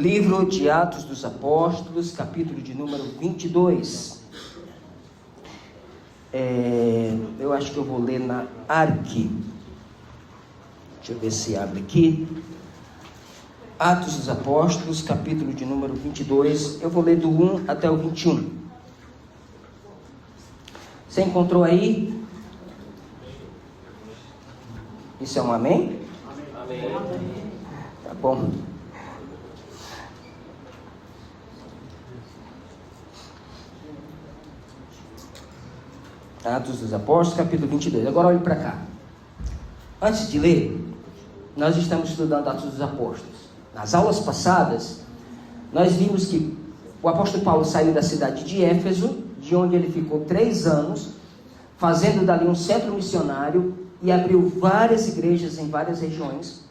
Livro de Atos dos Apóstolos, capítulo de número 22. Eu acho que eu vou ler na Arque. Deixa eu ver se abre aqui. Atos dos Apóstolos, capítulo de número 22. Eu vou ler do 1 até o 21. Você encontrou aí? Isso é um amém? Amém. Tá bom. Atos dos Apóstolos, capítulo 22. Agora olhe para cá. Antes de ler, nós estamos estudando Atos dos Apóstolos. Nas aulas passadas, nós vimos que o apóstolo Paulo saiu da cidade de Éfeso, de onde ele ficou 3 anos, fazendo dali um centro missionário e abriu várias igrejas em várias regiões.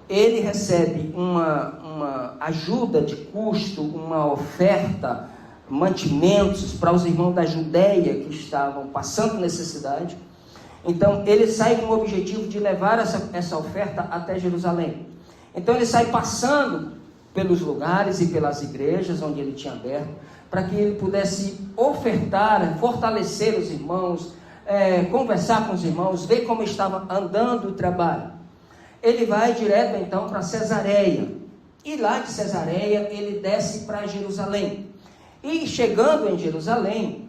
Ele recebe uma ajuda de custo, uma oferta, mantimentos para os irmãos da Judéia que estavam passando necessidade. Então ele sai com o objetivo de levar essa oferta até Jerusalém. Então ele sai passando pelos lugares e pelas igrejas onde ele tinha aberto, para que ele pudesse ofertar, fortalecer os irmãos, conversar com os irmãos, ver como estava andando o trabalho. Ele vai direto então para Cesareia, e lá de Cesareia ele desce para Jerusalém. E chegando em Jerusalém,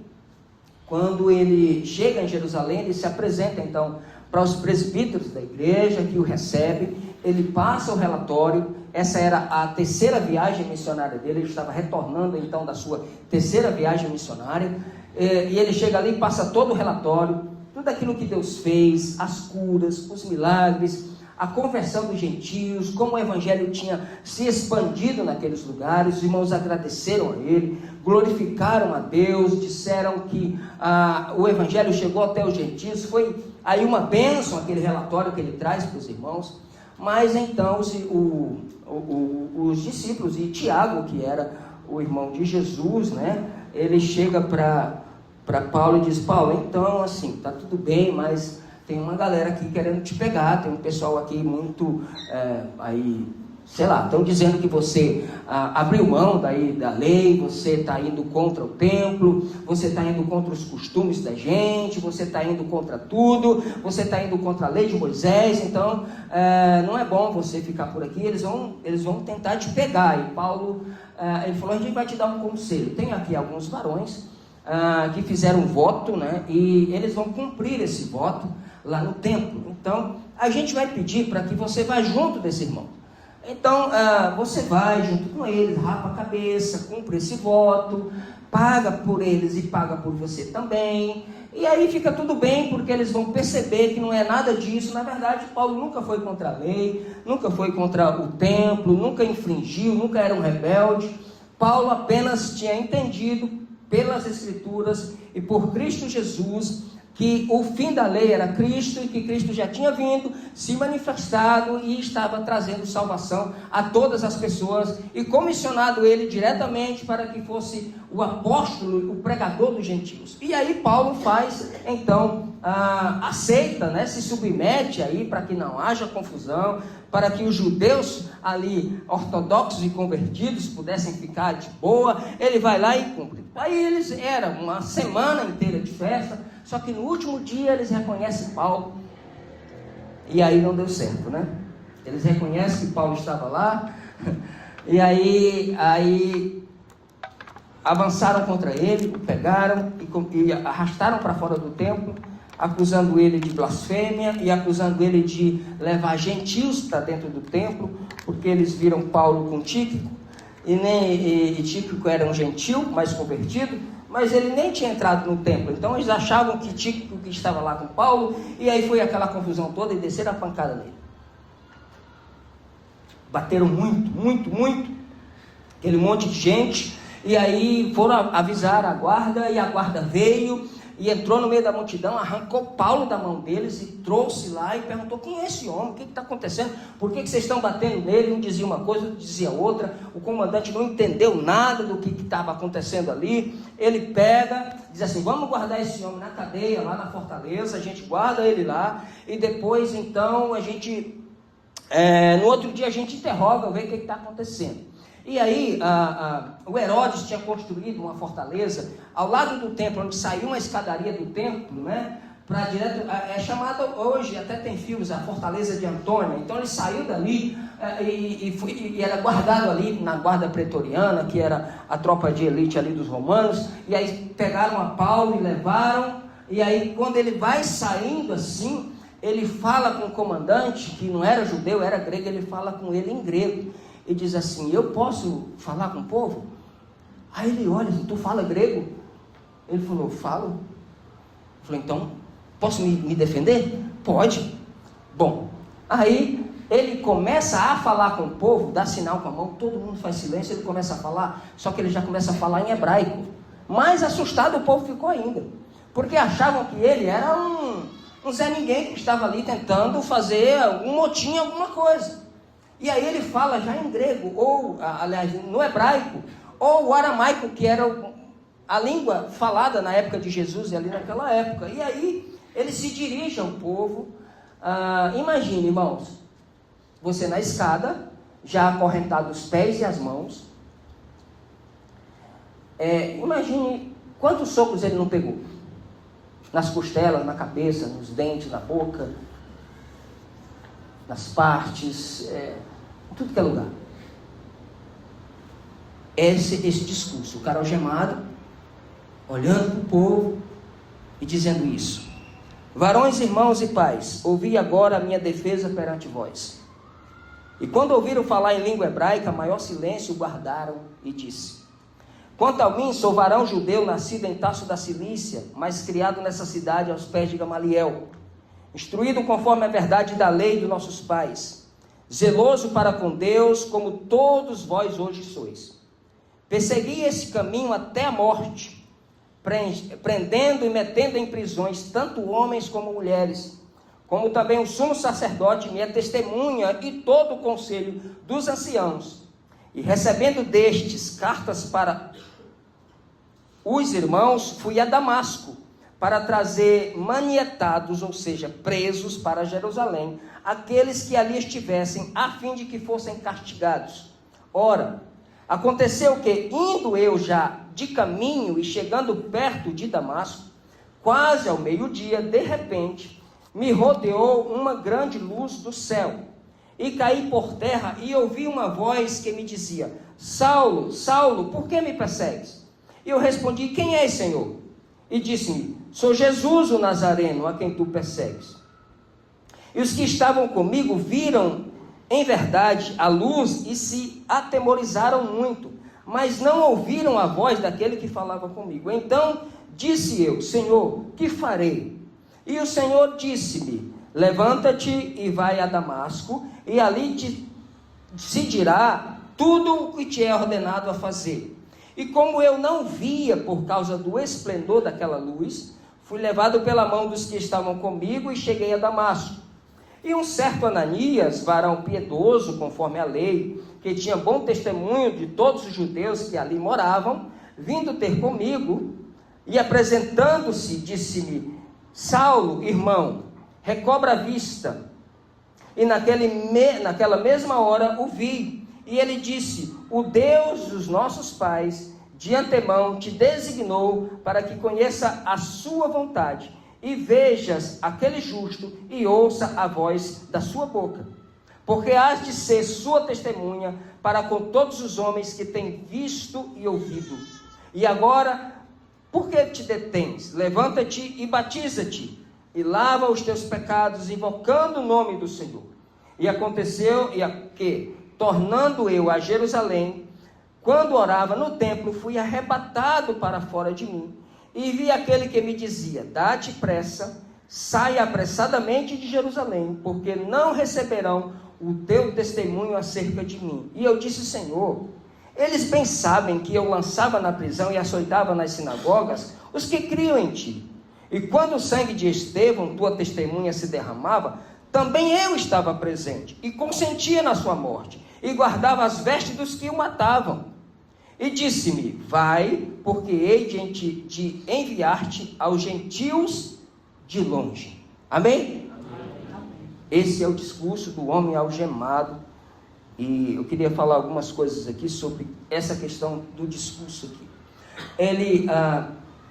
quando ele chega em Jerusalém, ele se apresenta então para os presbíteros da igreja que o recebe. Ele passa o relatório. Essa era a 3ª viagem missionária dele. Ele estava retornando então da sua 3ª viagem missionária, e ele chega ali e passa todo o relatório, tudo aquilo que Deus fez, as curas, os milagres, a conversão dos gentios, como o evangelho tinha se expandido naqueles lugares. Os irmãos agradeceram a ele, glorificaram a Deus, disseram que o evangelho chegou até os gentios. Foi aí uma bênção aquele relatório que ele traz para os irmãos. Mas então os discípulos, e Tiago, que era o irmão de Jesus, né, ele chega para Paulo e diz: Paulo, então assim, tá tudo bem, mas tem uma galera aqui querendo te pegar, tem um pessoal aqui muito, aí, sei lá, estão dizendo que você abriu mão da lei, você está indo contra o templo, você está indo contra os costumes da gente, você está indo contra tudo, você está indo contra a lei de Moisés. Então não é bom você ficar por aqui, eles vão tentar te pegar. E Paulo, ele falou: a gente vai te dar um conselho. Tem aqui alguns varões que fizeram um voto, né, e eles vão cumprir esse voto lá no templo. Então a gente vai pedir para que você vá junto desse irmão. Então você vai junto com eles, rapa a cabeça, cumpre esse voto, paga por eles e paga por você também, e aí fica tudo bem, porque eles vão perceber que não é nada disso. Na verdade, Paulo nunca foi contra a lei, nunca foi contra o templo, nunca infringiu, nunca era um rebelde. Paulo apenas tinha entendido pelas Escrituras e por Cristo Jesus que o fim da lei era Cristo, e que Cristo já tinha vindo, se manifestado e estava trazendo salvação a todas as pessoas, e comissionado ele diretamente para que fosse o apóstolo, o pregador dos gentios. E aí Paulo faz, então, aceita, né, se submete aí para que não haja confusão, para que os judeus ali, ortodoxos e convertidos, pudessem ficar de boa. Ele vai lá e cumpre. Aí era uma semana inteira de festa, só que no último dia eles reconhecem Paulo, e aí não deu certo, né? Eles reconhecem que Paulo estava lá, e aí avançaram contra ele, o pegaram e arrastaram para fora do templo, acusando ele de blasfêmia e acusando ele de levar gentios para dentro do templo, porque eles viram Paulo com Tíquico, e Tíquico era um gentil, mais convertido, mas ele nem tinha entrado no templo. Então eles achavam que Tíquico que estava lá com Paulo, e aí foi aquela confusão toda e desceram a pancada nele. Bateram muito, aquele monte de gente, e aí foram avisar a guarda, e a guarda veio e entrou no meio da multidão, arrancou Paulo da mão deles e trouxe lá e perguntou: quem é esse homem? O que está acontecendo? Por que vocês estão batendo nele? Um dizia uma coisa, outro dizia outra. O comandante não entendeu nada do que estava acontecendo ali. Ele pega, diz assim: vamos guardar esse homem na cadeia, lá na fortaleza. A gente guarda ele lá, e depois então a gente, no outro dia a gente interroga, vê o que está acontecendo. E aí, o Herodes tinha construído uma fortaleza ao lado do templo, onde saiu uma escadaria do templo, né? Para direto, é chamada hoje, até tem filmes, a Fortaleza de Antônia. Então ele saiu dali e era guardado ali na guarda pretoriana, que era a tropa de elite ali dos romanos. E aí pegaram a Paulo e levaram. E aí quando ele vai saindo assim, ele fala com o comandante, que não era judeu, era grego. Ele fala com ele em grego e diz assim: eu posso falar com o povo? Aí ele olha, tu fala grego? Ele falou, falo. Eu falei, então, posso me defender? Pode. Bom, aí ele começa a falar com o povo, dá sinal com a mão, todo mundo faz silêncio, ele começa a falar, só que ele já começa a falar em hebraico. Mais assustado o povo ficou ainda, porque achavam que ele era um Zé Ninguém que estava ali tentando fazer um motim, alguma coisa. E aí ele fala já em grego, ou aliás, no hebraico, ou o aramaico, que era a língua falada na época de Jesus e ali naquela época. E aí ele se dirige ao povo. Imagine, irmãos, você na escada, já acorrentado os pés e as mãos. Imagine quantos socos ele não pegou. Nas costelas, na cabeça, nos dentes, na boca, nas partes, em tudo que é lugar. Esse discurso, o cara algemado, olhando para o povo e dizendo isso: varões, irmãos e pais, ouvi agora a minha defesa perante vós. E quando ouviram falar em língua hebraica, maior silêncio guardaram e disse: quanto a mim, sou varão judeu, nascido em Tarso da Cilícia, mas criado nessa cidade aos pés de Gamaliel, instruído conforme a verdade da lei de nossos pais, zeloso para com Deus, como todos vós hoje sois. Persegui esse caminho até a morte, prendendo e metendo em prisões tanto homens como mulheres, como também o sumo sacerdote, minha testemunha, e todo o conselho dos anciãos. E recebendo destes cartas para os irmãos, fui a Damasco, para trazer manietados, ou seja, presos para Jerusalém, aqueles que ali estivessem, a fim de que fossem castigados. Ora, aconteceu que, indo eu já de caminho e chegando perto de Damasco, quase ao meio-dia, de repente, me rodeou uma grande luz do céu, e caí por terra e ouvi uma voz que me dizia: Saulo, Saulo, por que me persegues? E eu respondi: quem és, Senhor? E disse-me: sou Jesus o Nazareno, a quem tu persegues. E os que estavam comigo viram em verdade a luz e se atemorizaram muito, mas não ouviram a voz daquele que falava comigo. Então disse eu: Senhor, que farei? E o Senhor disse-me: levanta-te e vai a Damasco, e ali se dirá tudo o que te é ordenado a fazer. E como eu não via por causa do esplendor daquela luz, fui levado pela mão dos que estavam comigo e cheguei a Damasco. E um certo Ananias, varão piedoso conforme a lei, que tinha bom testemunho de todos os judeus que ali moravam, vindo ter comigo e apresentando-se, disse-me: Saulo, irmão, recobra a vista. E naquela mesma hora o vi, e ele disse: o Deus dos nossos pais de antemão te designou para que conheça a sua vontade e vejas aquele justo e ouça a voz da sua boca, porque has de ser sua testemunha para com todos os homens que têm visto e ouvido. E agora, por que te detens? Levanta-te e batiza-te, e lava os teus pecados, invocando o nome do Senhor. E aconteceu que, tornando eu a Jerusalém, quando orava no templo, fui arrebatado para fora de mim, e vi aquele que me dizia: dá-te pressa, saia apressadamente de Jerusalém, porque não receberão o teu testemunho acerca de mim. E eu disse: Senhor, eles bem sabem que eu lançava na prisão e açoitava nas sinagogas os que criam em ti. E quando o sangue de Estevão, tua testemunha, se derramava, também eu estava presente, e consentia na sua morte, e guardava as vestes dos que o matavam. E disse-me: vai, porque hei de enviar-te aos gentios de longe. Amém? Amém? Esse é o discurso do homem algemado E eu queria falar algumas coisas aqui sobre essa questão do discurso aqui. Ele,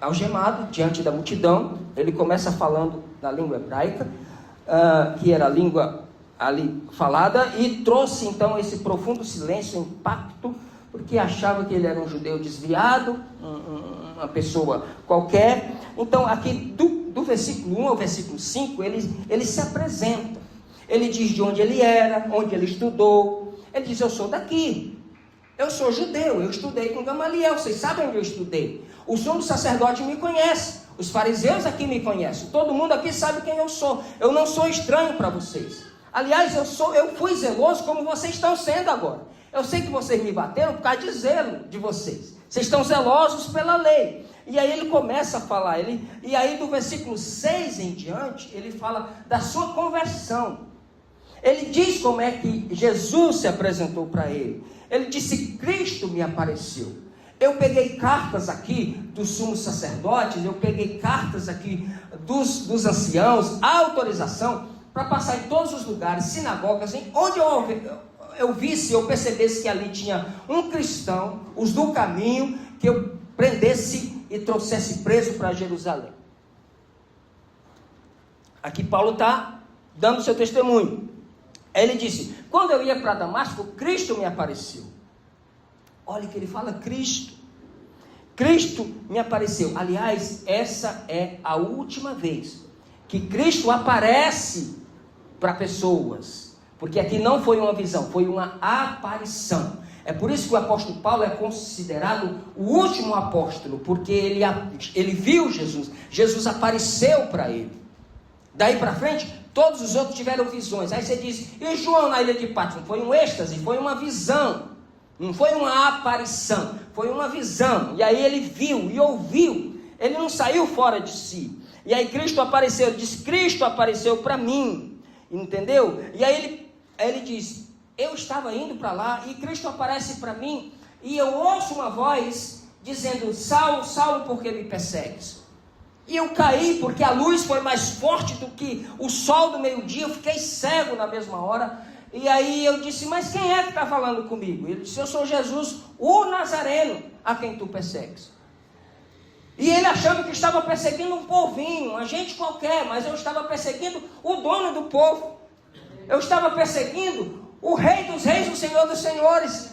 algemado diante da multidão, ele começa falando na língua hebraica, que era a língua ali falada, e trouxe então esse profundo silêncio, impacto, porque achava que ele era um judeu desviado, uma pessoa qualquer. Então aqui do versículo 1 ao versículo 5, ele se apresenta. Ele diz de onde ele era, onde ele estudou. Ele diz: eu sou daqui, eu sou judeu, eu estudei com Gamaliel, vocês sabem onde eu estudei. O sumo sacerdote me conhece, os fariseus aqui me conhecem, todo mundo aqui sabe quem eu sou. Eu não sou estranho para vocês. Aliás, eu fui zeloso como vocês estão sendo agora. Eu sei que vocês me bateram por causa de zelo de vocês. Vocês estão zelosos pela lei. E aí ele começa a falar, e aí do versículo 6 em diante, ele fala da sua conversão. Ele diz como é que Jesus se apresentou para ele. Ele disse: Cristo me apareceu. Eu peguei cartas aqui dos sumos sacerdotes, eu peguei cartas aqui dos anciãos, a autorização para passar em todos os lugares, sinagogas, onde eu visse, eu percebesse que ali tinha um cristão, os do caminho, que eu prendesse e trouxesse preso para Jerusalém. Aqui Paulo está dando seu testemunho. Ele disse: quando eu ia para Damasco, Cristo me apareceu. Olha que ele fala: Cristo me apareceu. Aliás, essa é a última vez que Cristo aparece para pessoas, porque aqui não foi uma visão, foi uma aparição. É por isso que o apóstolo Paulo é considerado o último apóstolo, porque ele viu Jesus, Jesus apareceu para ele. Daí para frente, todos os outros tiveram visões. Aí você diz: e João na ilha de Patmos? Foi um êxtase, foi uma visão, não foi uma aparição, foi uma visão. E aí ele viu e ouviu, ele não saiu fora de si. E aí Cristo apareceu, ele disse: Cristo apareceu para mim, entendeu? E aí ele diz: eu estava indo para lá e Cristo aparece para mim, e eu ouço uma voz dizendo: Saulo, Saulo, por que me persegues? E eu caí, porque a luz foi mais forte do que o sol do meio-dia, eu fiquei cego na mesma hora. E aí eu disse: mas quem é que está falando comigo? Ele disse: eu sou Jesus, o Nazareno, a quem tu persegues. E ele achando que estava perseguindo um povinho, uma gente qualquer, mas eu estava perseguindo o dono do povo. Eu estava perseguindo o Rei dos Reis, o Senhor dos Senhores.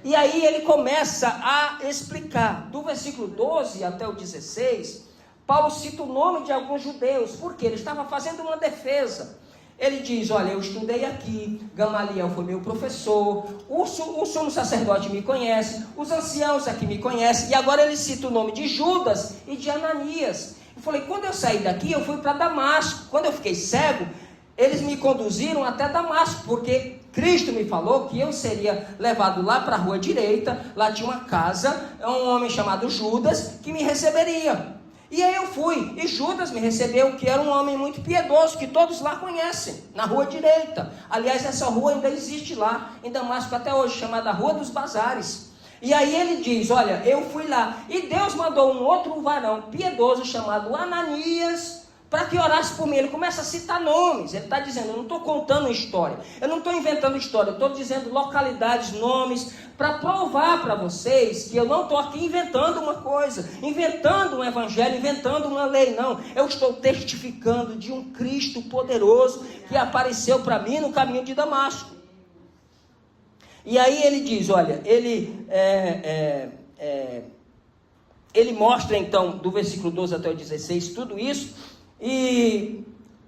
E aí ele começa a explicar, do versículo 12 até o 16, Paulo cita o nome de alguns judeus, porque ele estava fazendo uma defesa. Ele diz: olha, eu estudei aqui, Gamaliel foi meu professor, o sumo sacerdote me conhece, os anciãos aqui me conhecem, e agora ele cita o nome de Judas e de Ananias. Eu falei: quando eu saí daqui, eu fui para Damasco. Quando eu fiquei cego, eles me conduziram até Damasco, porque Cristo me falou que eu seria levado lá para a rua direita. Lá tinha uma casa, um homem chamado Judas, que me receberia. E aí eu fui, e Judas me recebeu, que era um homem muito piedoso, que todos lá conhecem, na rua direita. Aliás, essa rua ainda existe lá, em Damasco até hoje, chamada Rua dos Bazares. E aí ele diz: olha, eu fui lá, e Deus mandou um outro varão piedoso, chamado Ananias, para que orasse por mim. Ele começa a citar nomes. Ele está dizendo: eu não estou contando história, eu não estou inventando história, eu estou dizendo localidades, nomes, para provar para vocês que eu não estou aqui inventando uma coisa, inventando um evangelho, inventando uma lei, não. Eu estou testificando de um Cristo poderoso que apareceu para mim no caminho de Damasco. E aí ele diz: olha, ele mostra então, do versículo 12 até o 16, tudo isso. E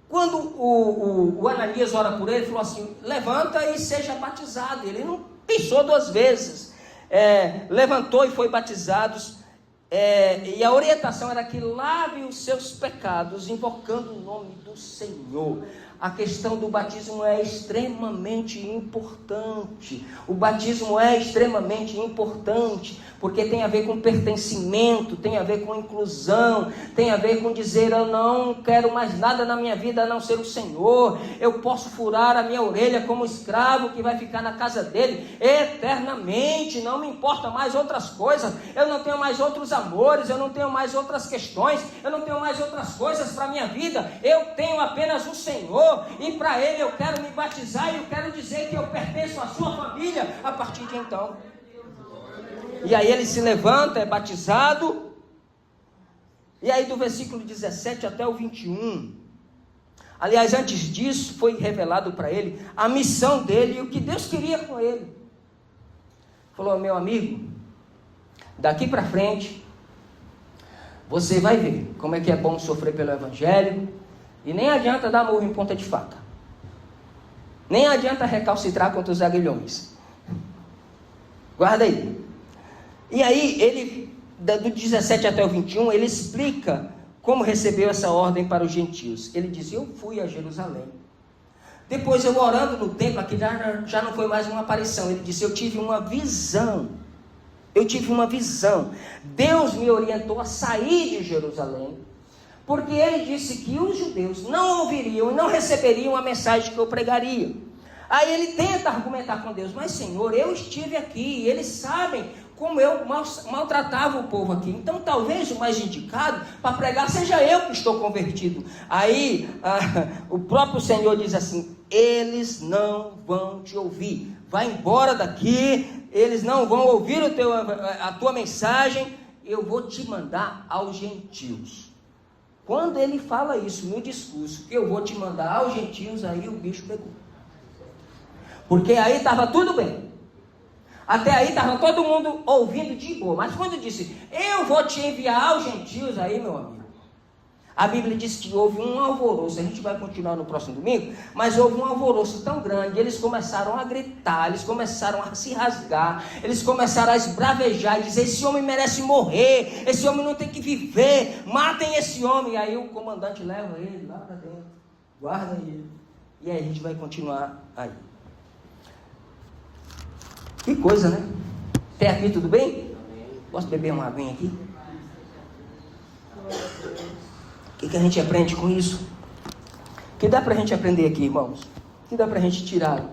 quando o Ananias ora por ele, falou assim: levanta e seja batizado. Ele não pensou duas vezes, levantou e foi batizado. E a orientação era que lave os seus pecados, invocando o nome do Senhor. A questão do batismo é extremamente importante. O batismo é extremamente importante, porque tem a ver com pertencimento, tem a ver com inclusão, tem a ver com dizer: eu não quero mais nada na minha vida a não ser o Senhor. Eu posso furar a minha orelha como escravo que vai ficar na casa dele eternamente, não me importa mais outras coisas, eu não tenho mais outros amores, eu não tenho mais outras questões, eu não tenho mais outras coisas para a minha vida, eu tenho apenas o Senhor. Senhor, e para Ele eu quero me batizar, e eu quero dizer que eu pertenço à sua família a partir de então. E aí ele se levanta, é batizado, e aí do versículo 17 até o 21, aliás, antes disso, foi revelado para ele a missão dele e o que Deus queria com ele. Falou: meu amigo, daqui para frente, você vai ver como é que é bom sofrer pelo Evangelho, e nem adianta dar murro em ponta de faca, nem adianta recalcitrar contra os aguilhões. Guarda aí. E aí, ele, do 17 até o 21, ele explica como recebeu essa ordem para os gentios. Ele diz: eu fui a Jerusalém. Depois eu orando no templo, aqui já não foi mais uma aparição. Ele disse: eu tive uma visão. Deus me orientou a sair de Jerusalém, porque ele disse que os judeus não ouviriam e não receberiam a mensagem que eu pregaria. Aí ele tenta argumentar com Deus: mas Senhor, eu estive aqui, e eles sabem como eu maltratava o povo aqui, então talvez o mais indicado para pregar seja eu que estou convertido. Aí o próprio Senhor diz assim: eles não vão te ouvir, vai embora daqui, eles não vão ouvir a tua mensagem, eu vou te mandar aos gentios. Quando ele fala isso no discurso, que eu vou te mandar aos gentios, aí o bicho pegou, porque aí estava tudo bem. Até aí estava todo mundo ouvindo de boa. Mas quando disse: eu vou te enviar aos gentios, aí, meu amigo, a Bíblia diz que houve um alvoroço. A gente vai continuar no próximo domingo. Mas houve um alvoroço tão grande. Eles começaram a gritar, eles começaram a se rasgar, eles começaram a esbravejar e dizer: esse homem merece morrer, esse homem não tem que viver, matem esse homem. E aí o comandante leva ele lá para dentro, guarda ele. E aí a gente vai continuar aí. Que coisa, né? Até aqui tudo bem? Posso beber uma aguinha aqui? O que a gente aprende com isso? O que dá para a gente aprender aqui, irmãos? O que dá para a gente tirar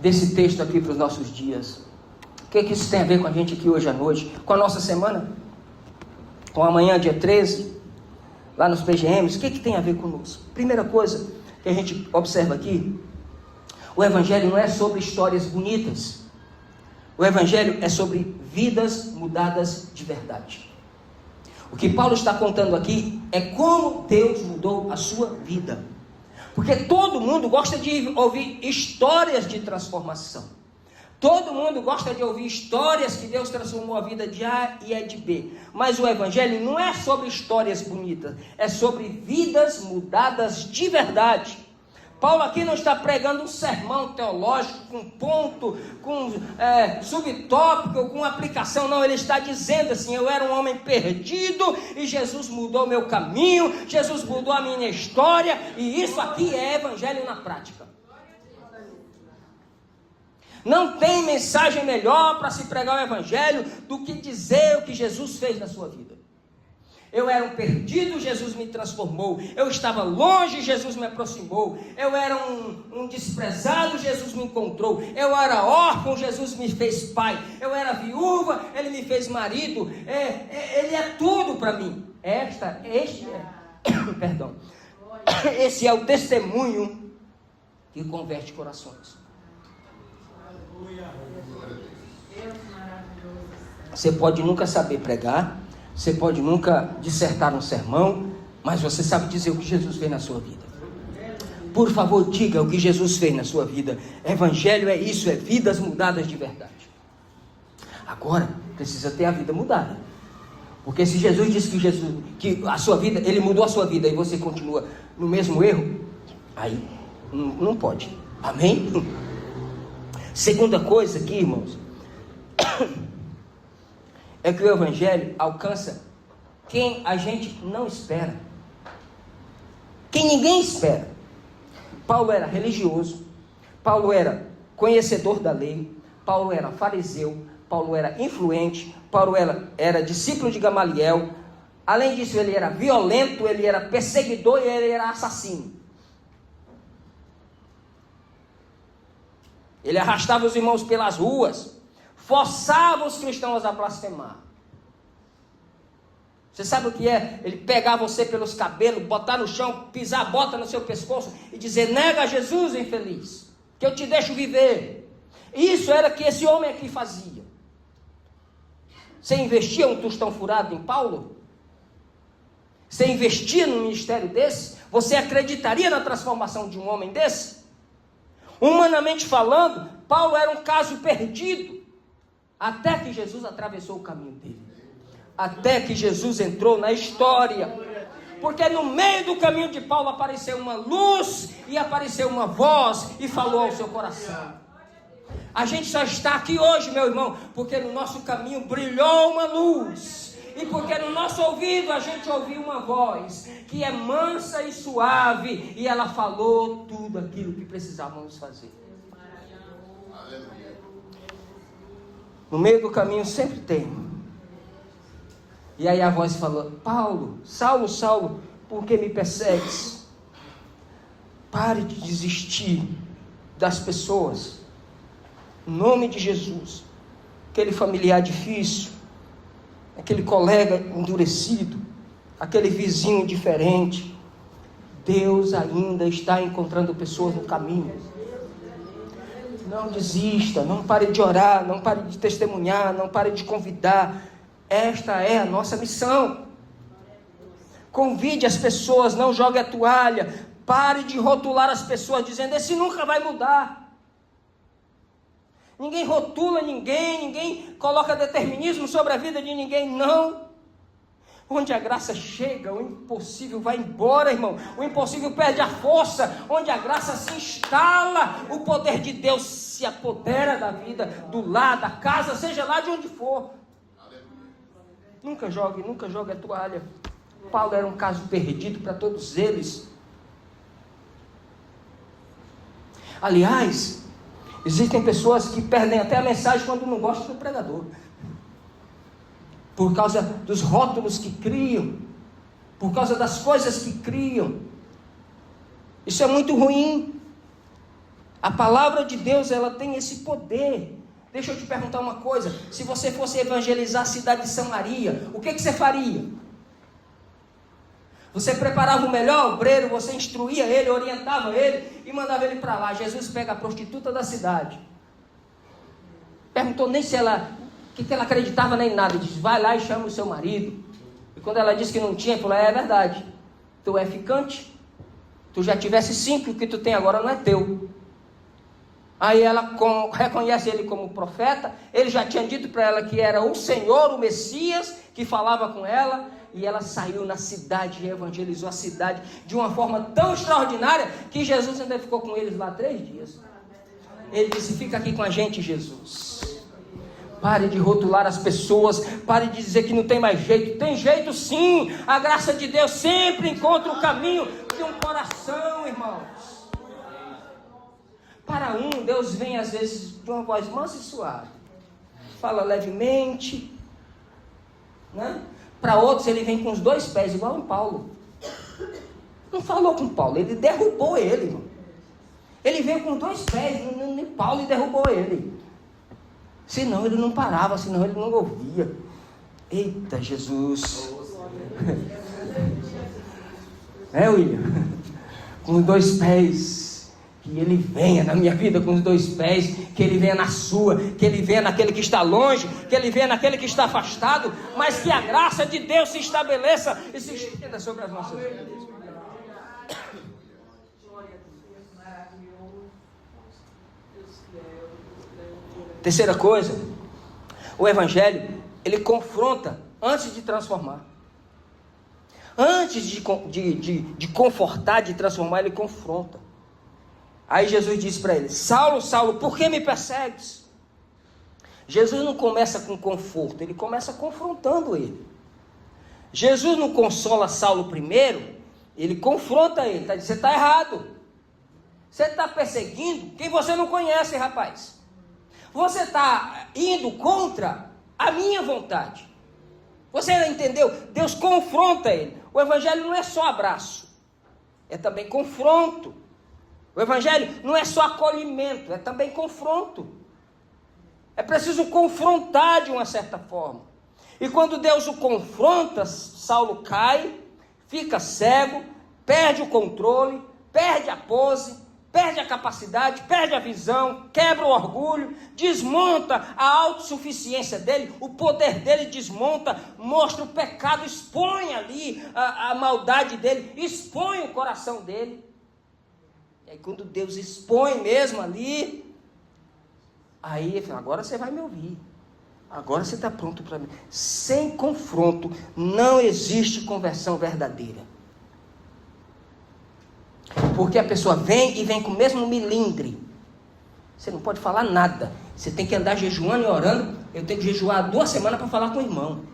desse texto aqui para os nossos dias? O que isso tem a ver com a gente aqui hoje à noite? Com a nossa semana? Com amanhã, dia 13? Lá nos PGMs? O que tem a ver conosco? Primeira coisa que a gente observa aqui: o Evangelho não é sobre histórias bonitas. O Evangelho é sobre vidas mudadas de verdade. O que Paulo está contando aqui é como Deus mudou a sua vida. Porque todo mundo gosta de ouvir histórias de transformação. Todo mundo gosta de ouvir histórias que Deus transformou a vida de A e a de B. Mas o Evangelho não é sobre histórias bonitas, é sobre vidas mudadas de verdade. Paulo aqui não está pregando um sermão teológico com ponto, com subtópico, com aplicação, não. Ele está dizendo assim: eu era um homem perdido e Jesus mudou meu caminho, Jesus mudou a minha história, e isso aqui é Evangelho na prática. Não tem mensagem melhor para se pregar o Evangelho do que dizer o que Jesus fez na sua vida. Eu era um perdido, Jesus me transformou. Eu estava longe, Jesus me aproximou. Eu era um desprezado, Jesus me encontrou. Eu era órfão, Jesus me fez pai. Eu era viúva, Ele me fez marido. Ele é tudo para mim. Esse é o testemunho que converte corações. Você pode nunca saber pregar, você pode nunca dissertar um sermão, mas você sabe dizer o que Jesus fez na sua vida. Por favor, diga o que Jesus fez na sua vida. Evangelho é isso, é vidas mudadas de verdade. Agora, precisa ter a vida mudada. Porque se Jesus disse que a sua vida, Ele mudou a sua vida, e você continua no mesmo erro, aí não pode. Amém? Segunda coisa aqui, irmãos, é que o Evangelho alcança quem a gente não espera, quem ninguém espera. Paulo era religioso, Paulo era conhecedor da lei, Paulo era fariseu, Paulo era influente, Paulo era discípulo de Gamaliel. Além disso, ele era violento, ele era perseguidor e ele era assassino. Ele arrastava os irmãos pelas ruas, forçava os cristãos a blasfemar. Você sabe o que é? Ele pegar você pelos cabelos, botar no chão, pisar a bota no seu pescoço e dizer: nega a Jesus, infeliz, que eu te deixo viver. Isso era que esse homem aqui fazia. Você investia um tostão furado em Paulo? Você investia num ministério desse? Você acreditaria na transformação de um homem desse? Humanamente falando, Paulo era um caso perdido, até que Jesus atravessou o caminho dele. Até que Jesus entrou na história. Porque no meio do caminho de Paulo apareceu uma luz e apareceu uma voz e falou ao seu coração. A gente só está aqui hoje, meu irmão, porque no nosso caminho brilhou uma luz. E porque no nosso ouvido a gente ouviu uma voz que é mansa e suave. E ela falou tudo aquilo que precisávamos fazer. No meio do caminho sempre tem. E aí a voz falou: Paulo, Saulo, Saulo, por que me persegues? Pare de desistir das pessoas. Em nome de Jesus. Aquele familiar difícil, aquele colega endurecido, aquele vizinho indiferente. Deus ainda está encontrando pessoas no caminho. Não desista, não pare de orar, não pare de testemunhar, não pare de convidar. Esta é a nossa missão. Convide as pessoas, não jogue a toalha. Pare de rotular as pessoas dizendo: esse nunca vai mudar. Ninguém rotula ninguém coloca determinismo sobre a vida de ninguém, não. Onde a graça chega, o impossível vai embora, irmão. O impossível perde a força. Onde a graça se instala, o poder de Deus se apodera da vida, do lar, da casa, seja lá de onde for. Nunca jogue a toalha. Paulo era um caso perdido para todos eles. Aliás, existem pessoas que perdem até a mensagem quando não gostam do pregador. Por causa dos rótulos que criam. Por causa das coisas que criam. Isso é muito ruim. A palavra de Deus, ela tem esse poder. Deixa eu te perguntar uma coisa. Se você fosse evangelizar a cidade de Samaria, o que você faria? Você preparava o melhor obreiro, você instruía ele, orientava ele e mandava ele para lá. Jesus pega a prostituta da cidade. Perguntou nem se ela, o que ela acreditava nem nada. Diz: vai lá e chama o seu marido. E quando ela disse que não tinha, ele falou: é verdade. Tu é ficante. Tu já tivesse 5, o que tu tem agora não é teu. Aí ela reconhece ele como profeta. Ele já tinha dito para ela que era o Senhor, o Messias, que falava com ela. E ela saiu na cidade e evangelizou a cidade de uma forma tão extraordinária que Jesus ainda ficou com eles lá 3 dias. Ele disse: fica aqui com a gente, Jesus. Pare de rotular as pessoas. Pare de dizer que não tem mais jeito. Tem jeito sim. A graça de Deus sempre encontra o caminho de um coração, irmãos. Para um, Deus vem às vezes de uma voz mansa e suave. Fala levemente, né? Para outros ele vem com os 2 pés, igual em Paulo. Não falou com Paulo, ele derrubou ele, irmão. Ele veio com 2 pés em Paulo e derrubou ele. Senão ele não parava, senão ele não ouvia. Eita Jesus. William? Com 2 pés. Que ele venha na minha vida com os 2 pés, que ele venha na sua, que ele venha naquele que está longe, que ele venha naquele que está afastado, mas que a graça de Deus se estabeleça e se estenda sobre as nossas vidas. Terceira coisa, o Evangelho, ele confronta antes de transformar. Antes de confortar, de transformar, ele confronta. Aí Jesus disse para ele: Saulo, Saulo, por que me persegues? Jesus não começa com conforto, ele começa confrontando ele. Jesus não consola Saulo primeiro, ele confronta ele. Você está errado. Você está perseguindo quem você não conhece, rapaz. Você está indo contra a minha vontade. Você entendeu? Deus confronta ele. O Evangelho não é só abraço, é também confronto. O Evangelho não é só acolhimento, é também confronto. É preciso confrontar de uma certa forma. E quando Deus o confronta, Saulo cai, fica cego, perde o controle, perde a pose, perde a capacidade, perde a visão, quebra o orgulho, desmonta a autossuficiência dele, o poder dele desmonta, mostra o pecado, expõe ali a maldade dele, expõe o coração dele. E aí quando Deus expõe mesmo ali, aí ele fala, agora você vai me ouvir. Agora você está pronto para mim. Sem confronto, não existe conversão verdadeira. Porque a pessoa vem e vem com o mesmo milindre. Você não pode falar nada. Você tem que andar jejuando e orando. Eu tenho que jejuar 2 semanas para falar com o irmão.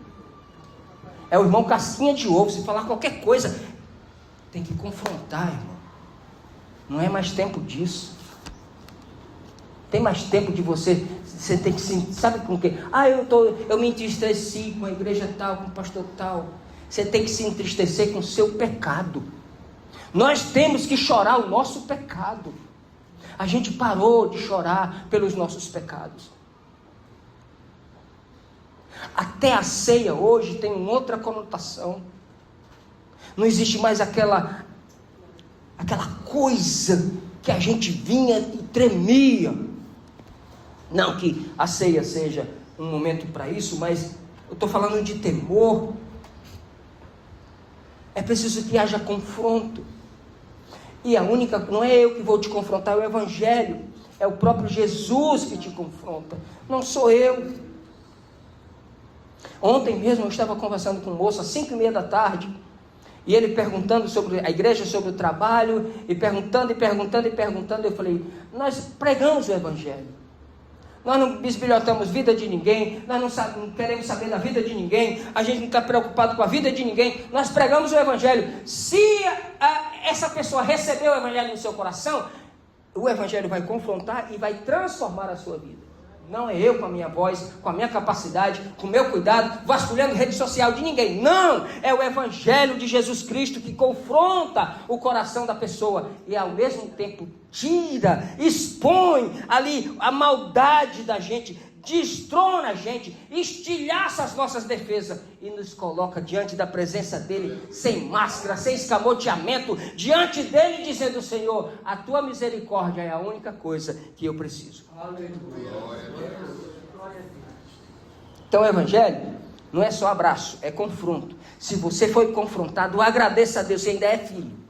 É o irmão casquinha de ovo. Se falar qualquer coisa, tem que confrontar, irmão. Não é mais tempo disso. Tem mais tempo de você tem que se, sabe com o quê? Eu me entristeci com a igreja tal, com o pastor tal. Você tem que se entristecer com o seu pecado. Nós temos que chorar o nosso pecado. A gente parou de chorar pelos nossos pecados. Até a ceia hoje tem uma outra conotação. Não existe mais aquela coisa que a gente vinha e tremia. Não que a ceia seja um momento para isso, mas eu estou falando de temor. É preciso que haja confronto. E não é eu que vou te confrontar, é o Evangelho. É o próprio Jesus que te confronta. Não sou eu. Ontem mesmo eu estava conversando com um moço às 5:30 da tarde. E ele perguntando sobre a igreja, sobre o trabalho. E perguntando. Eu falei, nós pregamos o Evangelho. Nós não bisbilhotamos vida de ninguém, nós não queremos saber da vida de ninguém, a gente não está preocupado com a vida de ninguém, nós pregamos o Evangelho. Se essa pessoa recebeu o Evangelho no seu coração, o Evangelho vai confrontar e vai transformar a sua vida. Não é eu com a minha voz, com a minha capacidade, com o meu cuidado, vasculhando rede social de ninguém. Não, é o Evangelho de Jesus Cristo que confronta o coração da pessoa e ao mesmo tempo tira, expõe ali a maldade da gente, destrona a gente, estilhaça as nossas defesas e nos coloca diante da presença dele, sem máscara, sem escamoteamento, diante dele dizendo, Senhor, a tua misericórdia é a única coisa que eu preciso. Então o Evangelho não é só abraço, é confronto. Se você foi confrontado, agradeça a Deus, você ainda é filho.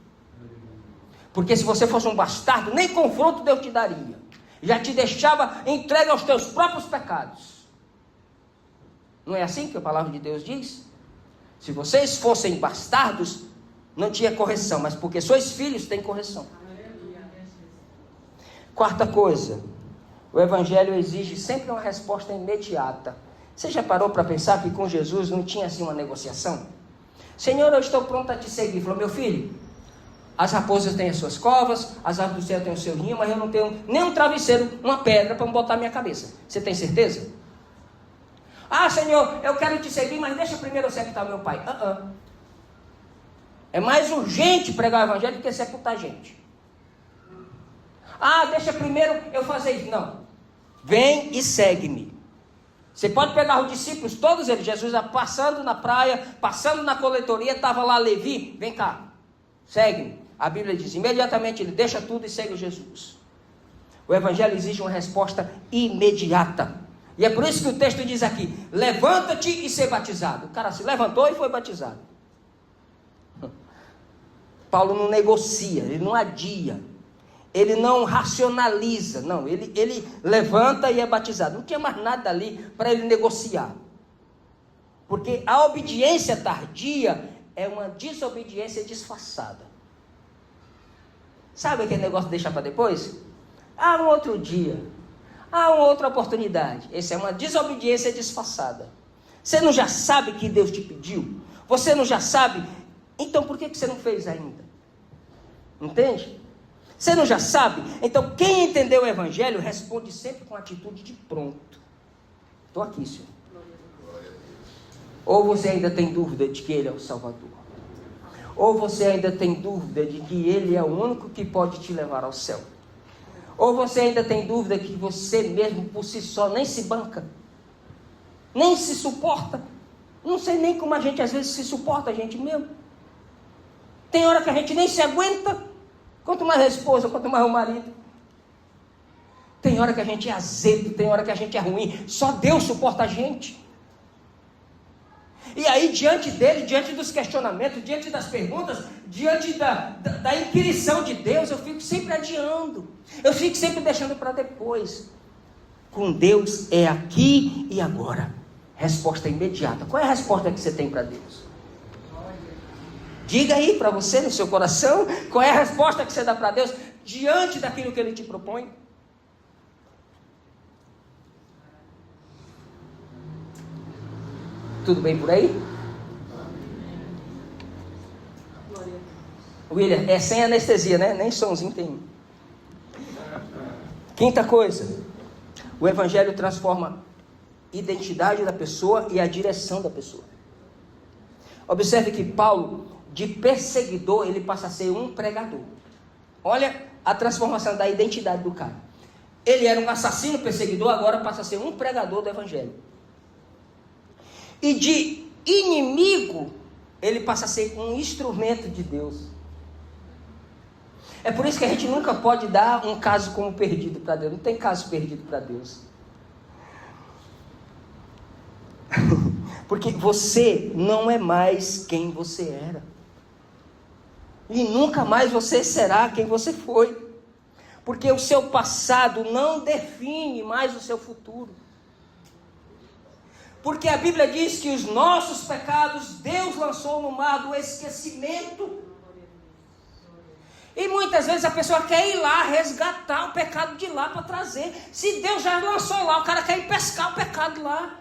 Porque se você fosse um bastardo, nem confronto Deus te daria. Já te deixava entregue aos teus próprios pecados. Não é assim que a palavra de Deus diz? Se vocês fossem bastardos, não tinha correção, mas porque sois filhos, tem correção. Quarta coisa, o Evangelho exige sempre uma resposta imediata. Você já parou para pensar que com Jesus não tinha assim uma negociação? Senhor, eu estou pronto a te seguir. Falou, meu filho, as raposas têm as suas covas, as aves do céu têm o seu ninho, mas eu não tenho nem um travesseiro, uma pedra para botar na minha cabeça. Você tem certeza? Ah, Senhor, eu quero te seguir, mas deixa primeiro eu sepultar meu pai. É mais urgente pregar o Evangelho do que sepultar gente. Ah, deixa primeiro eu fazer isso. Não. Vem e segue-me. Você pode pegar os discípulos, todos eles. Jesus passando na praia, passando na coletoria, estava lá Levi. Vem cá, segue-me. A Bíblia diz, imediatamente ele deixa tudo e segue Jesus. O Evangelho exige uma resposta imediata. E é por isso que o texto diz aqui, levanta-te e ser batizado. O cara se levantou e foi batizado. Paulo não negocia, ele não adia, ele não racionaliza, não, ele levanta e é batizado. Não tinha mais nada ali para ele negociar. Porque a obediência tardia é uma desobediência disfarçada. Sabe aquele negócio de deixar para depois? Um outro dia. Uma outra oportunidade. Essa é uma desobediência disfarçada. Você não já sabe que Deus te pediu? Você não já sabe? Então por que você não fez ainda? Entende? Você não já sabe? Então quem entendeu o Evangelho responde sempre com atitude de pronto. Estou aqui, Senhor. Ou você ainda tem dúvida de que Ele é o Salvador? Ou você ainda tem dúvida de que Ele é o único que pode te levar ao céu? Ou você ainda tem dúvida que você mesmo por si só nem se banca, nem se suporta? Não sei nem como a gente às vezes se suporta a gente mesmo. Tem hora que a gente nem se aguenta, quanto mais a esposa, quanto mais o marido. Tem hora que a gente é azedo, tem hora que a gente é ruim. Só Deus suporta a gente. E aí, diante dele, diante dos questionamentos, diante das perguntas, diante da inquirição de Deus, eu fico sempre adiando. Eu fico sempre deixando para depois. Com Deus é aqui e agora. Resposta imediata. Qual é a resposta que você tem para Deus? Diga aí para você, no seu coração, qual é a resposta que você dá para Deus diante daquilo que Ele te propõe? Tudo bem por aí? William, é sem anestesia, né? Nem somzinho tem. Quinta coisa. O Evangelho transforma a identidade da pessoa e a direção da pessoa. Observe que Paulo, de perseguidor, ele passa a ser um pregador. Olha a transformação da identidade do cara. Ele era um assassino perseguidor, agora passa a ser um pregador do Evangelho. E de inimigo, ele passa a ser um instrumento de Deus. É por isso que a gente nunca pode dar um caso como perdido para Deus. Não tem caso perdido para Deus. Porque você não é mais quem você era. E nunca mais você será quem você foi. Porque o seu passado não define mais o seu futuro. Porque a Bíblia diz que os nossos pecados Deus lançou no mar do esquecimento. E muitas vezes a pessoa quer ir lá resgatar o pecado de lá para trazer. Se Deus já lançou lá, o cara quer ir pescar o pecado lá.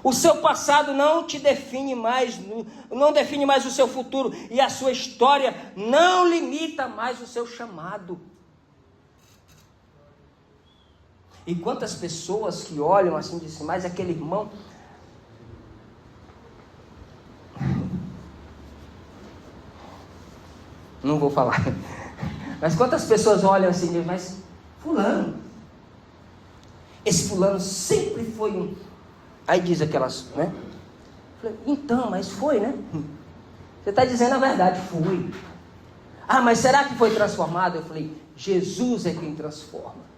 O seu passado não te define mais, não define mais o seu futuro. E a sua história não limita mais o seu chamado. E quantas pessoas que olham assim e dizem, mas aquele irmão... Não vou falar. Mas quantas pessoas olham assim e dizem, mas fulano, esse fulano sempre foi um... Aí diz aquelas, né? Então, mas foi, né? Você está dizendo a verdade, foi. Ah, mas será que foi transformado? Eu falei, Jesus é quem transforma.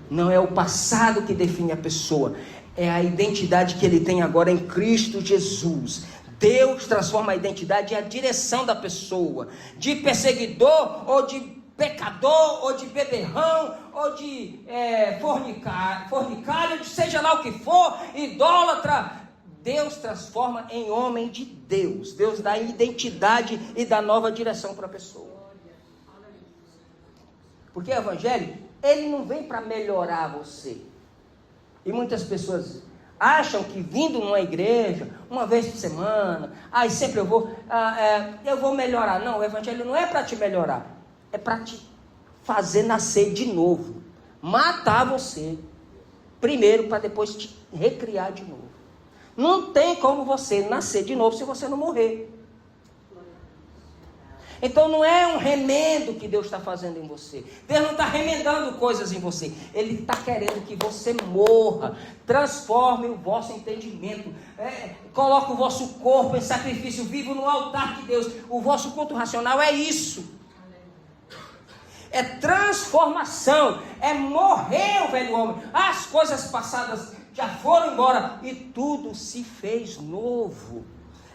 Não é o passado que define a pessoa, é a identidade que ele tem agora em Cristo Jesus. Deus transforma a identidade e a direção da pessoa, de perseguidor, ou de pecador, ou de beberrão, ou de fornicário, seja lá o que for, idólatra. Deus transforma em homem de Deus. Deus dá identidade e dá nova direção para a pessoa. Porque o Evangelho, ele não vem para melhorar você. E muitas pessoas acham que vindo numa igreja, uma vez por semana, sempre eu vou melhorar. Não, o Evangelho não é para te melhorar. É para te fazer nascer de novo. Matar você. Primeiro, para depois te recriar de novo. Não tem como você nascer de novo se você não morrer. Então não é um remendo que Deus está fazendo em você. Deus não está remendando coisas em você. Ele está querendo que você morra. Transforme o vosso entendimento. Coloque o vosso corpo em sacrifício vivo no altar de Deus. O vosso culto racional é isso. É transformação. É morrer o velho homem. As coisas passadas já foram embora e tudo se fez novo.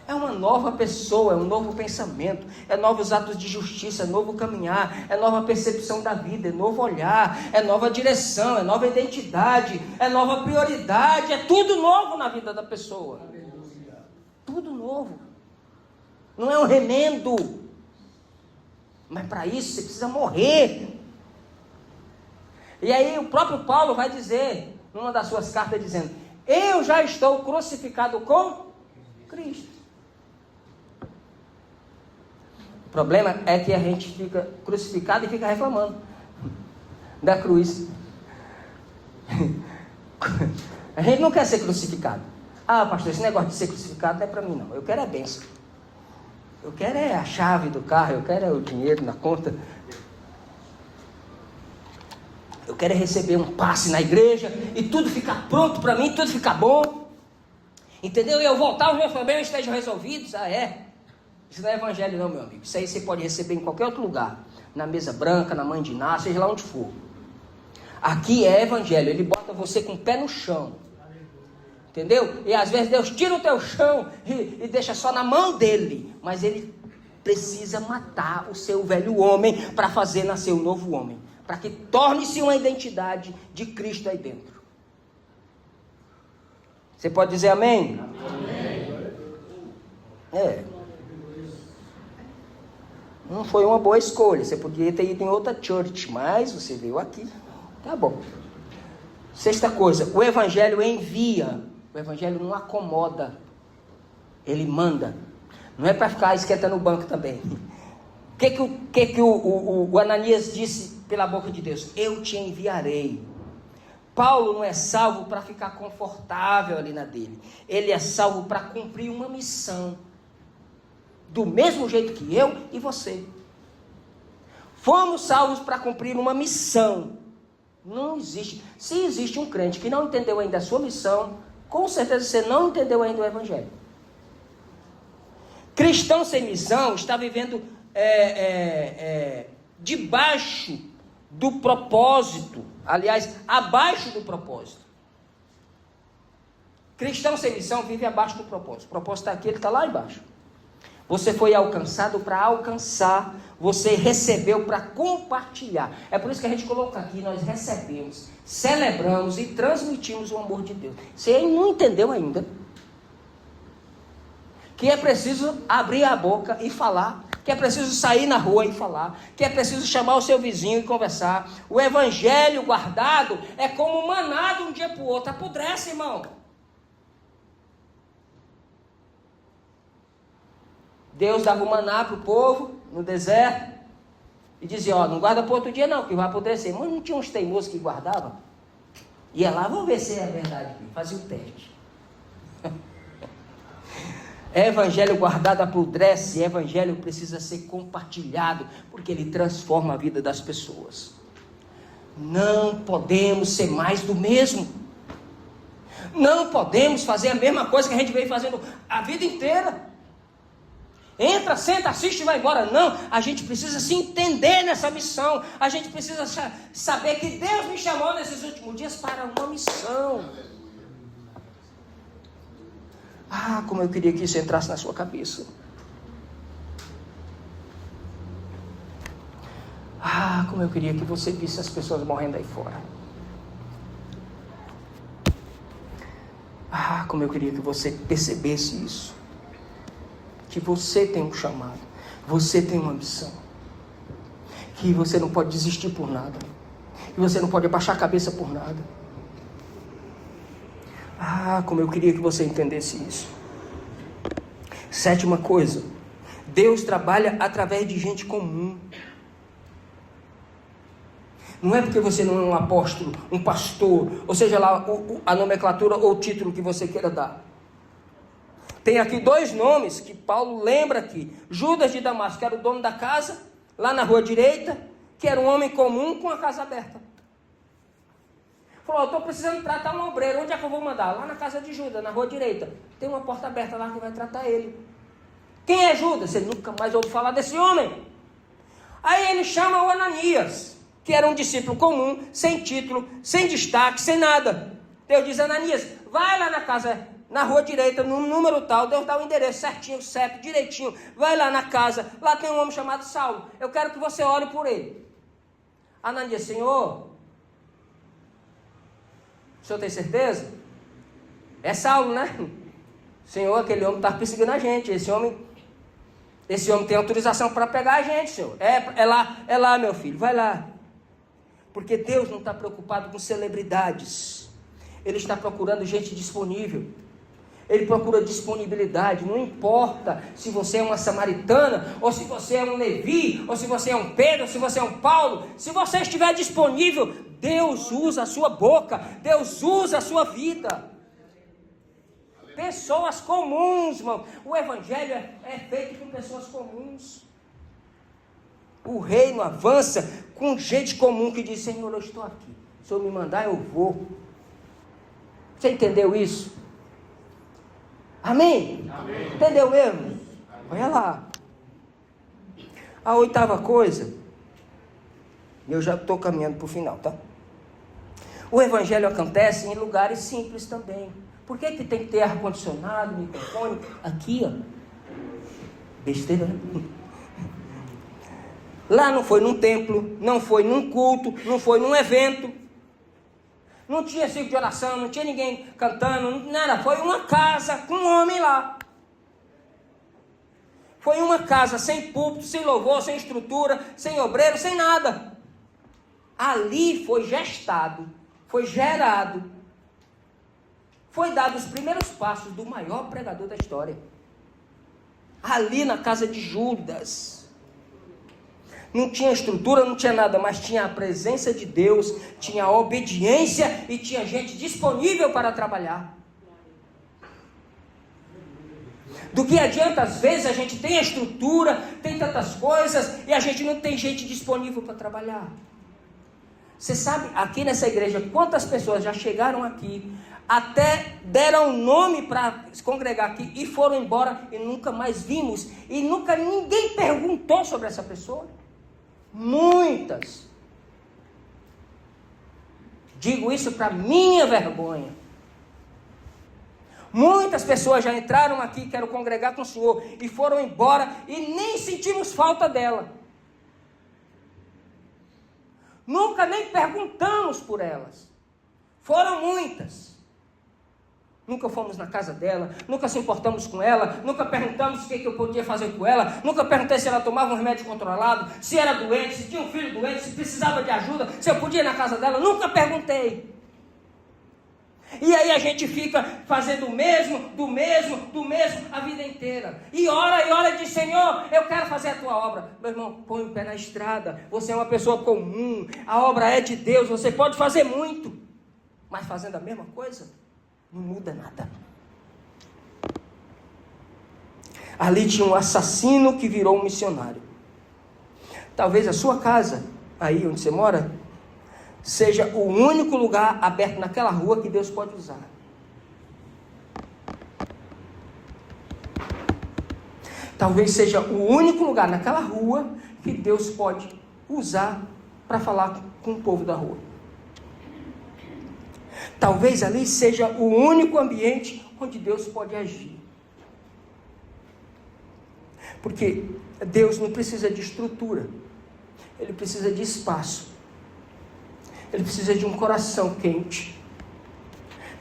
É uma nova pessoa, é um novo pensamento, é novos atos de justiça, é novo caminhar, é nova percepção da vida, é novo olhar, é nova direção, é nova identidade, é nova prioridade, é tudo novo na vida da pessoa. Tudo novo. Não é um remendo. Mas para isso você precisa morrer. E aí o próprio Paulo vai dizer, numa das suas cartas, dizendo, eu já estou crucificado com Cristo. O problema é que a gente fica crucificado e fica reclamando da cruz. A gente não quer ser crucificado. Ah, pastor, esse negócio de ser crucificado não é para mim não. Eu quero a bênção. Eu quero a chave do carro, eu quero o dinheiro na conta. Eu quero receber um passe na igreja e tudo ficar pronto para mim, tudo ficar bom. Entendeu? E eu voltar, os meus problemas estejam resolvidos. Ah, é? Isso não é evangelho não, meu amigo. Isso aí você pode receber em qualquer outro lugar. Na mesa branca, na mãe de Iná, seja lá onde for. Aqui é evangelho. Ele bota você com o pé no chão. Entendeu? E às vezes Deus tira o teu chão e deixa só na mão dele. Mas ele precisa matar o seu velho homem para fazer nascer um novo homem. Para que torne-se uma identidade de Cristo aí dentro. Você pode dizer amém? Amém. É. Não foi uma boa escolha. Você podia ter ido em outra church, mas você veio aqui. Tá bom. Sexta coisa, o evangelho envia. O evangelho não acomoda. Ele manda. Não é para ficar esquentando o banco também. O que o Ananias disse pela boca de Deus? Eu te enviarei. Paulo não é salvo para ficar confortável ali na dele. Ele é salvo para cumprir uma missão. Do mesmo jeito que eu e você. Fomos salvos para cumprir uma missão. Não existe. Se existe um crente que não entendeu ainda a sua missão, com certeza você não entendeu ainda o evangelho. Cristão sem missão está vivendo debaixo do propósito. Aliás, abaixo do propósito. Cristão sem missão vive abaixo do propósito. O propósito está aqui, ele está lá embaixo. Você foi alcançado para alcançar. Você recebeu para compartilhar. É por isso que a gente coloca aqui, nós recebemos, celebramos e transmitimos o amor de Deus. Você não entendeu ainda que é preciso abrir a boca e falar, que é preciso sair na rua e falar, que é preciso chamar o seu vizinho e conversar. O evangelho guardado é como maná de um dia para o outro. Apodrece, irmão. Deus dava o maná para o povo no deserto e dizia, ó, não guarda para outro dia não, que vai apodrecer. Mas não tinha uns teimosos que guardavam? Ia lá, vamos ver se é verdade. Fazia o teste. Evangelho guardado apodrece. Evangelho precisa ser compartilhado, porque ele transforma a vida das pessoas. Não podemos ser mais do mesmo. Não podemos fazer a mesma coisa que a gente veio fazendo a vida inteira. Entra, senta, assiste e vai embora. Não, a gente precisa se entender nessa missão. A gente precisa saber que Deus me chamou nesses últimos dias para uma missão. Ah, como eu queria que isso entrasse na sua cabeça. Ah, como eu queria que você visse as pessoas morrendo aí fora. Ah, como eu queria que você percebesse isso. Que você tem um chamado. Você tem uma missão. Que você não pode desistir por nada. Que você não pode abaixar a cabeça por nada. Ah, como eu queria que você entendesse isso. Sétima coisa. Deus trabalha através de gente comum. Não é porque você não é um apóstolo, um pastor, ou seja lá a nomenclatura ou o título que você queira dar. Tem aqui dois nomes que Paulo lembra aqui. Judas de Damasco, que era o dono da casa, lá na rua direita, que era um homem comum com a casa aberta. Falou, estou precisando tratar um obreiro, onde é que eu vou mandar? Lá na casa de Judas, na rua direita. Tem uma porta aberta lá que vai tratar ele. Quem é Judas? Você nunca mais ouviu falar desse homem. Aí ele chama o Ananias, que era um discípulo comum, sem título, sem destaque, sem nada. Deus diz, Ananias, vai lá na casa, na rua direita, no número tal, Deus dá o endereço certinho, CEP, direitinho, vai lá na casa, lá tem um homem chamado Saulo, eu quero que você ore por ele. Ananias, Senhor, o senhor tem certeza? É Saulo, né? Senhor, aquele homem está perseguindo a gente, esse homem tem autorização para pegar a gente, Senhor. É lá, meu filho, vai lá. Porque Deus não está preocupado com celebridades, Ele está procurando gente disponível. Ele procura disponibilidade. Não importa se você é uma samaritana, ou se você é um Levi, ou se você é um Pedro, ou se você é um Paulo. Se você estiver disponível, Deus usa a sua boca, Deus usa a sua vida. Pessoas comuns, irmão. O evangelho é feito com pessoas comuns. O reino avança com gente comum que diz, Senhor, eu estou aqui. Se eu me mandar, eu vou. Você entendeu isso? Amém? Amém. Entendeu mesmo? Olha lá. A 8ª coisa, eu já estou caminhando para o final, tá? O evangelho acontece em lugares simples também. Por que tem que ter ar-condicionado, microfone? Aqui, ó. Besteira, né? Lá não foi num templo, não foi num culto, não foi num evento. Não tinha ciclo de oração, não tinha ninguém cantando, nada. Foi uma casa com um homem lá. Foi uma casa sem púlpito, sem louvor, sem estrutura, sem obreiro, sem nada. Ali foi gestado, foi gerado, foi dado os primeiros passos do maior pregador da história. Ali na casa de Judas. Não tinha estrutura, não tinha nada, mas tinha a presença de Deus, tinha a obediência e tinha gente disponível para trabalhar. Do que adianta, às vezes, a gente tem a estrutura, tem tantas coisas, e a gente não tem gente disponível para trabalhar. Você sabe, aqui nessa igreja, quantas pessoas já chegaram aqui, até deram nome para se congregar aqui, e foram embora, e nunca mais vimos, e nunca ninguém perguntou sobre essa pessoa? Muitas. Digo isso para minha vergonha. Muitas pessoas já entraram aqui, quero congregar com o Senhor, e foram embora, e nem sentimos falta dela. Nunca nem perguntamos por elas. Foram muitas. Nunca fomos na casa dela, nunca se importamos com ela, nunca perguntamos o que eu podia fazer com ela, nunca perguntei se ela tomava um remédio controlado, se era doente, se tinha um filho doente, se precisava de ajuda, se eu podia ir na casa dela, nunca perguntei. E aí a gente fica fazendo o mesmo a vida inteira. E ora e diz: Senhor, eu quero fazer a tua obra. Meu irmão, põe o pé na estrada. Você é uma pessoa comum. A obra é de Deus. Você pode fazer muito. Mas fazendo a mesma coisa, não muda nada. Ali tinha um assassino que virou um missionário. Talvez a sua casa, aí onde você mora, seja o único lugar aberto naquela rua que Deus pode usar. Talvez seja o único lugar naquela rua que Deus pode usar para falar com o povo da rua. Talvez ali seja o único ambiente onde Deus pode agir. Porque Deus não precisa de estrutura, Ele precisa de espaço. Ele precisa de um coração quente.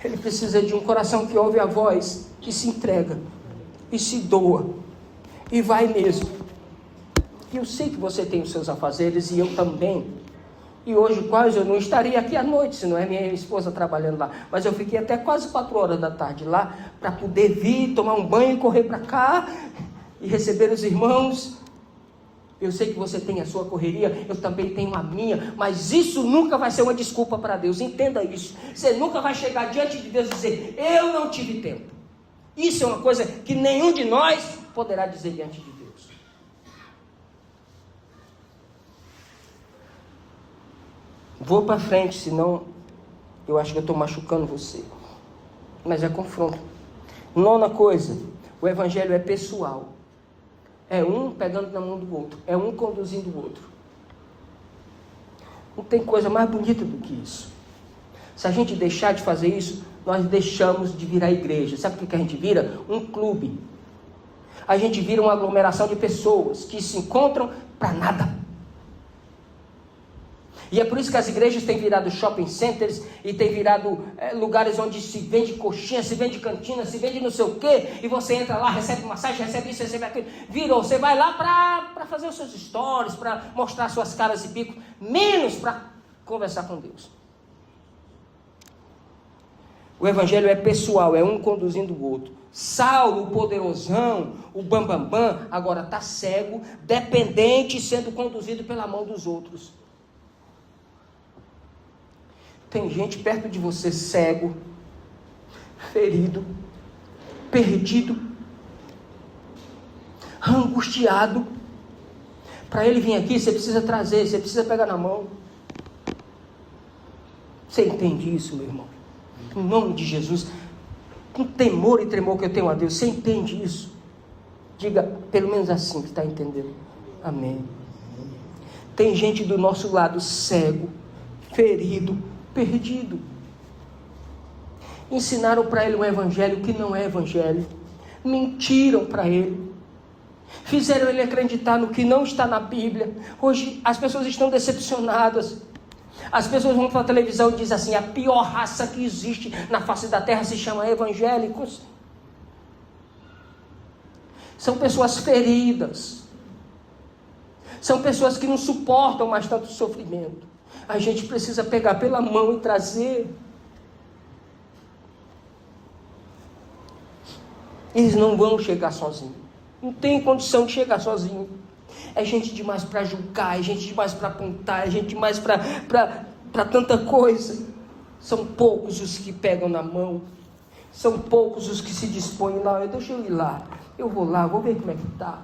Ele precisa de um coração que ouve a voz, que se entrega, e se doa, e vai mesmo. E eu sei que você tem os seus afazeres, e eu também. E hoje quase eu não estaria aqui à noite, se não é minha esposa trabalhando lá. Mas eu fiquei até quase 4 horas da tarde lá, para poder vir, tomar um banho e correr para cá, e receber os irmãos. Eu sei que você tem a sua correria, eu também tenho a minha, mas isso nunca vai ser uma desculpa para Deus, entenda isso. Você nunca vai chegar diante de Deus e dizer: eu não tive tempo. Isso é uma coisa que nenhum de nós poderá dizer diante de Deus. Vou para frente, senão eu acho que eu estou machucando você. Mas é confronto. 9ª coisa, o evangelho é pessoal. É um pegando na mão do outro. É um conduzindo o outro. Não tem coisa mais bonita do que isso. Se a gente deixar de fazer isso, nós deixamos de virar igreja. Sabe o que a gente vira? Um clube. A gente vira uma aglomeração de pessoas que se encontram para nada. E é por isso que as igrejas têm virado shopping centers e têm virado lugares onde se vende coxinha, se vende cantina, se vende não sei o quê, e você entra lá, recebe massagem, recebe isso, recebe aquilo. Virou, você vai lá para fazer os seus stories, para mostrar suas caras e bicos, menos para conversar com Deus. O evangelho é pessoal, é um conduzindo o outro. Saulo, o poderosão, o bambambam, agora está cego, dependente, sendo conduzido pela mão dos outros. Tem gente perto de você cego, ferido, perdido, angustiado. Para ele vir aqui, você precisa trazer, você precisa pegar na mão. Você entende isso, meu irmão? Em nome de Jesus, com temor e tremor que eu tenho a Deus. Você entende isso? Diga, pelo menos assim que está entendendo. Amém. Tem gente do nosso lado cego, ferido, perdido. Ensinaram para ele um evangelho que não é evangelho. Mentiram para ele. Fizeram ele acreditar no que não está na Bíblia. Hoje as pessoas estão decepcionadas. As pessoas vão para a televisão e dizem assim: a pior raça que existe na face da terra se chama evangélicos. São pessoas feridas. São pessoas que não suportam mais tanto sofrimento. A gente precisa pegar pela mão e trazer. Eles não vão chegar sozinhos. Não tem condição de chegar sozinho. É gente demais para julgar, é gente demais para apontar, é gente demais para tanta coisa. São poucos os que pegam na mão. São poucos os que se dispõem. Não, deixa eu ir lá. Eu vou lá, vou ver como é que está.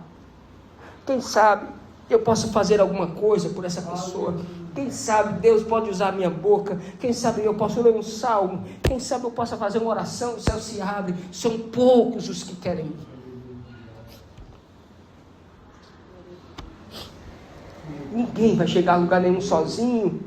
Quem sabe eu posso fazer alguma coisa por essa pessoa. Quem sabe Deus pode usar a minha boca. Quem sabe eu posso ler um salmo. Quem sabe eu possa fazer uma oração, o céu se abre. São poucos os que querem ir. Ninguém vai chegar a lugar nenhum sozinho.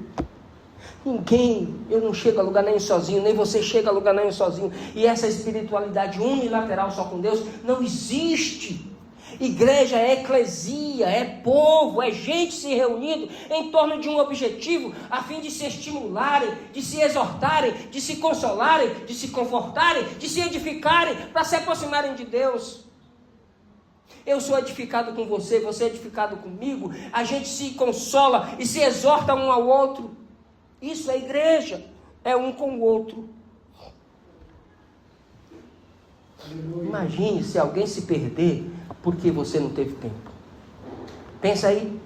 Ninguém. Eu não chego a lugar nenhum sozinho. Nem você chega a lugar nenhum sozinho. E essa espiritualidade unilateral só com Deus não existe. Igreja é eclesia, é povo, é gente se reunindo em torno de um objetivo, a fim de se estimularem, de se exortarem, de se consolarem, de se confortarem, de se edificarem, para se aproximarem de Deus. Eu sou edificado com você, você é edificado comigo. A gente se consola e se exorta um ao outro. Isso é igreja, é um com o outro. Imagine se alguém se perder porque você não teve tempo. Pensa aí.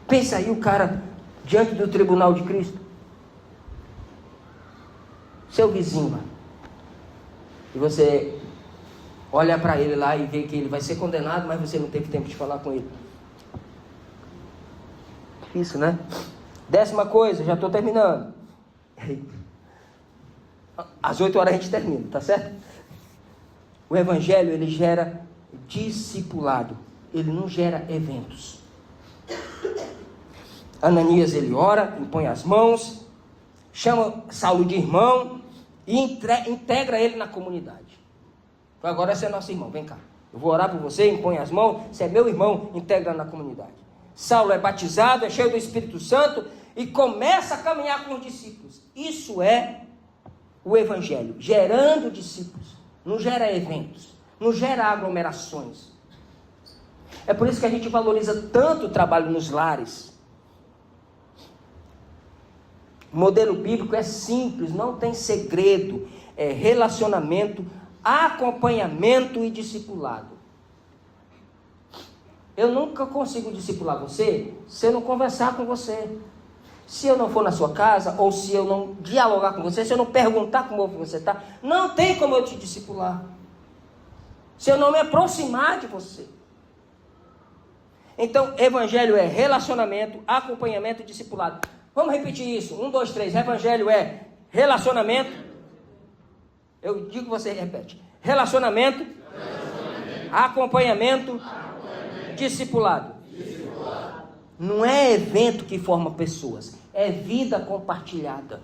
Pensa aí o cara diante do tribunal de Cristo. Seu vizinho lá. E você olha para ele lá e vê que ele vai ser condenado, mas você não teve tempo de falar com ele. Isso, né? 10ª coisa, já estou terminando. Às 8 horas a gente termina, tá certo? O evangelho, ele gera discipulado. Ele não gera eventos. Ananias, ele ora, impõe as mãos, chama Saulo de irmão e integra ele na comunidade. Então agora você é nosso irmão, vem cá. Eu vou orar por você, impõe as mãos, você é meu irmão, integra na comunidade. Saulo é batizado, é cheio do Espírito Santo e começa a caminhar com os discípulos. Isso é o evangelho, gerando discípulos. Não gera eventos, não gera aglomerações. É por isso que a gente valoriza tanto o trabalho nos lares. O modelo bíblico é simples, não tem segredo. É relacionamento, acompanhamento e discipulado. Eu nunca consigo discipular você se eu não conversar com você. Se eu não for na sua casa, ou se eu não dialogar com você, se eu não perguntar como você está, não tem como eu te discipular. Se eu não me aproximar de você. Então, evangelho é relacionamento, acompanhamento e discipulado. Vamos repetir isso. 1, 2, 3. Evangelho é relacionamento. Eu digo, você repete. Relacionamento. Acompanhamento. Discipulado. Não é evento que forma pessoas, é vida compartilhada.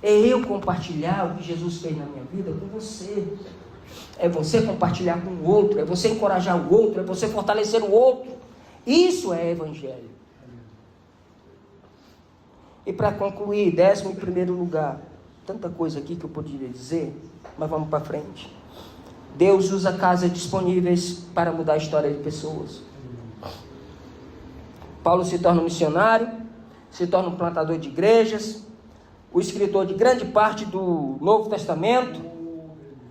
É eu compartilhar o que Jesus fez na minha vida com você. É você compartilhar com o outro, é você encorajar o outro, é você fortalecer o outro. Isso é evangelho. E para concluir, 11º lugar, tanta coisa aqui que eu poderia dizer, mas vamos para frente. Deus usa casas disponíveis para mudar a história de pessoas. Paulo se torna um missionário, se torna um plantador de igrejas, o escritor de grande parte do Novo Testamento,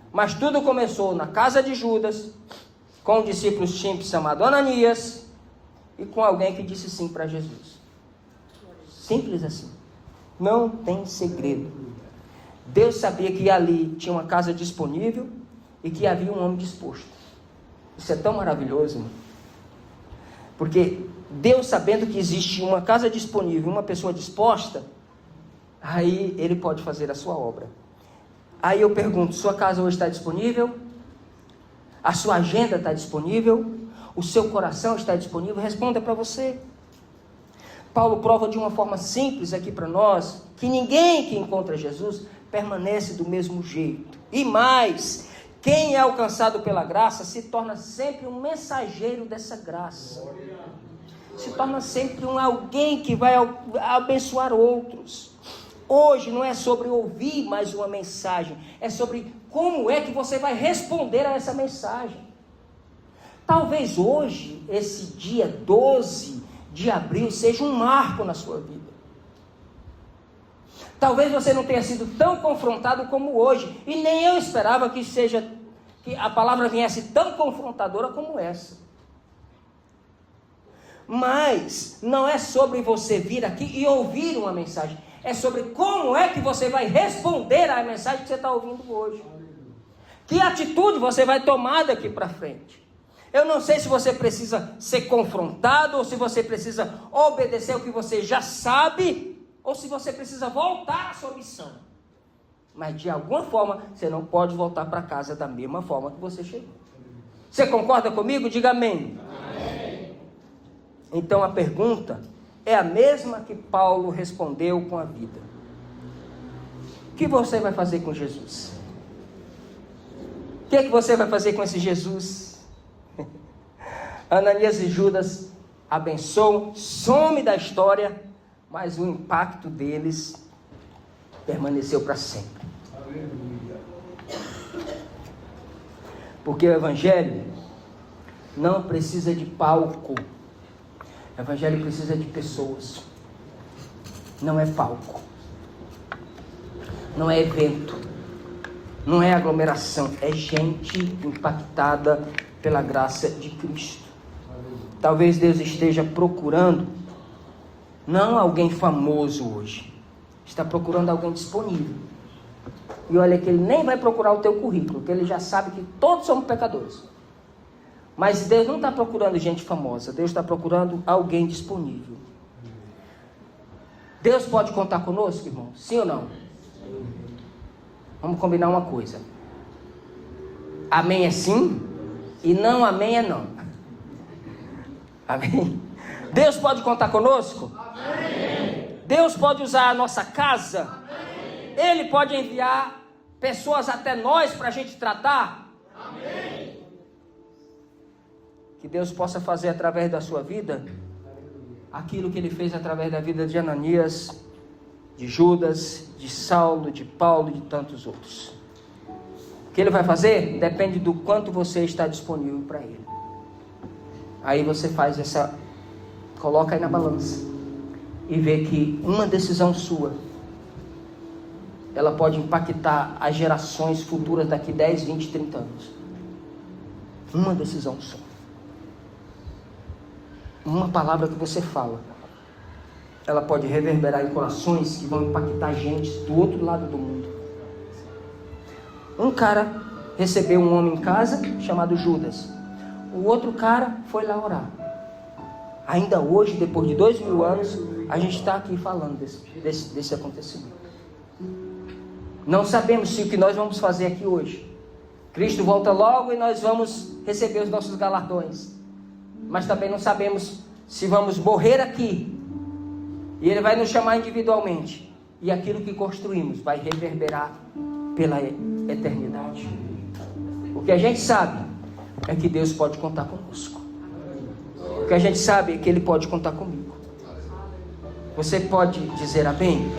mas tudo começou na casa de Judas, com um discípulo simples chamado Ananias, e com alguém que disse sim para Jesus. Simples assim, não tem segredo. Deus sabia que ali tinha uma casa disponível e que havia um homem disposto. Isso é tão maravilhoso, irmão. Porque Deus, sabendo que existe uma casa disponível, uma pessoa disposta, aí Ele pode fazer a sua obra. Aí eu pergunto, sua casa hoje está disponível? A sua agenda está disponível? O seu coração está disponível? Responda para você. Paulo prova de uma forma simples aqui para nós, que ninguém que encontra Jesus permanece do mesmo jeito. E mais, quem é alcançado pela graça se torna sempre um mensageiro dessa graça. Se torna sempre alguém que vai abençoar outros. Hoje não é sobre ouvir mais uma mensagem, é sobre como é que você vai responder a essa mensagem. Talvez hoje, esse dia 12 de abril, seja um marco na sua vida. Talvez você não tenha sido tão confrontado como hoje, e nem eu esperava que a palavra viesse tão confrontadora como essa. Mas não é sobre você vir aqui e ouvir uma mensagem, é sobre como é que você vai responder à mensagem que você está ouvindo hoje. Que atitude você vai tomar daqui para frente. Eu não sei se você precisa ser confrontado, ou se você precisa obedecer o que você já sabe, ou se você precisa voltar à sua missão. Mas de alguma forma, você não pode voltar para casa da mesma forma que você chegou. Você concorda comigo? Diga amém. Amém. Então a pergunta é a mesma que Paulo respondeu com a vida. O que você vai fazer com Jesus? O que você vai fazer com esse Jesus? Ananias e Judas abençoam, some da história, mas o impacto deles permaneceu para sempre. Porque o Evangelho não precisa de palco. O Evangelho precisa de pessoas. Não é palco. Não é evento. Não é aglomeração. É gente impactada pela graça de Cristo. Talvez Deus esteja procurando não alguém famoso hoje. Está procurando alguém disponível. E olha que Ele nem vai procurar o teu currículo, porque Ele já sabe que todos somos pecadores. Mas Deus não está procurando gente famosa. Deus está procurando alguém disponível. Deus pode contar conosco, irmão? Sim ou não? Vamos combinar uma coisa. Amém é sim, e não amém é não. Amém? Deus pode contar conosco? Amém. Deus pode usar a nossa casa? Amém. Ele pode enviar pessoas até nós para a gente tratar? Amém. Que Deus possa fazer através da sua vida aquilo que Ele fez através da vida de Ananias, de Judas, de Saulo, de Paulo e de tantos outros. O que Ele vai fazer depende do quanto você está disponível para Ele. Aí você faz coloca aí na balança e vê que uma decisão sua, ela pode impactar as gerações futuras daqui 10, 20, 30 anos. Uma decisão sua. Uma palavra que você fala, ela pode reverberar em corações que vão impactar gente do outro lado do mundo. Um cara recebeu um homem em casa chamado Judas. O outro cara foi lá orar. Ainda hoje, depois de 2000 anos, a gente está aqui falando desse acontecimento. Não sabemos se o que nós vamos fazer aqui hoje. Cristo volta logo e nós vamos receber os nossos galardões. Mas também não sabemos se vamos morrer aqui. E Ele vai nos chamar individualmente. E aquilo que construímos vai reverberar pela eternidade. O que a gente sabe é que Deus pode contar conosco. O que a gente sabe é que Ele pode contar comigo. Você pode dizer amém?